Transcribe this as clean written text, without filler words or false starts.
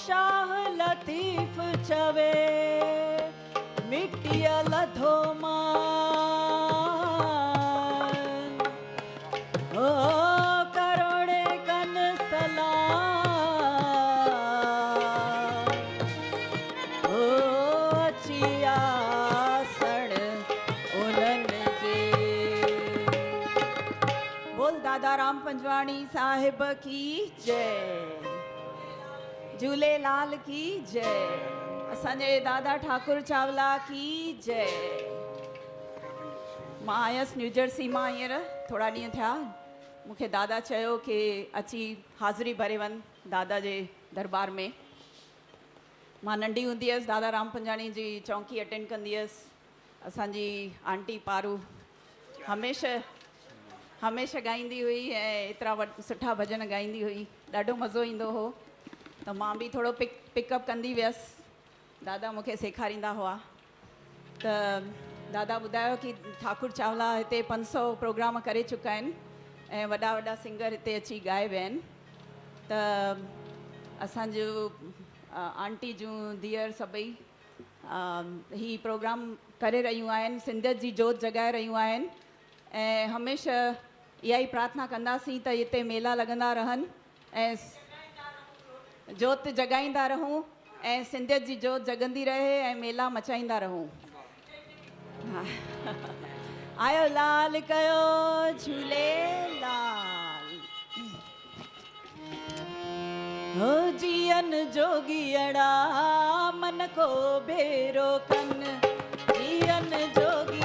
शाह लतीफ़ चवे मिट्टी लधो मान ओ करोड़े कन सलाम ओ अचिया सण उन्हन जे। बोल दादा राम पंजवाणी साहिब की जय, झूलेलाल की जय, असांजे दादा ठाकुर चावला की जय। मां आयसि न्यूजर्सी मां हींअर थोरा ॾींहं थिया। मूंखे दादा चयो कि अची हाज़िरी भरे वञ दादा जे दरबार में। मां नंढी हूंदी हुअसि दादा राम पंजवाणी जी चौकी अटेंड कंदी हुअसि। असांजी आंटी पारू हमेशह ॻाईंदी हुई ऐं एतिरा सुठा भॼन ॻाईंदी हुई, ॾाढो मज़ो ईंदो हो। त मां बि थोरो पिकअप कंदी वियसि, दादा मूंखे सेखारींदा हुआ। त दादा ॿुधायो कि ठाकुर चावला हिते 500 प्रोग्राम करे चुका आहिनि ऐं वॾा वॾा सिंगर हिते अची ॻाए विया आहिनि। त असांजो आंटी जूं धीअर सभई ही प्रोग्राम करे रहियूं आहिनि, सिंधियत जी जोत जॻाए रहियूं आहिनि ऐं हमेशह इहा ई प्रार्थना कंदासीं त हिते मेला लॻंदा रहनि ऐं जोत जॻाईंदा रहूं ऐं सिंधियत जी जोत जॻंदी रहे ऐं मेला मचाईंदा रहूं। आयो लाल कयो झूलेलाल। हो जियन जोगियड़ा मन को भेरो कन, जियन जोगी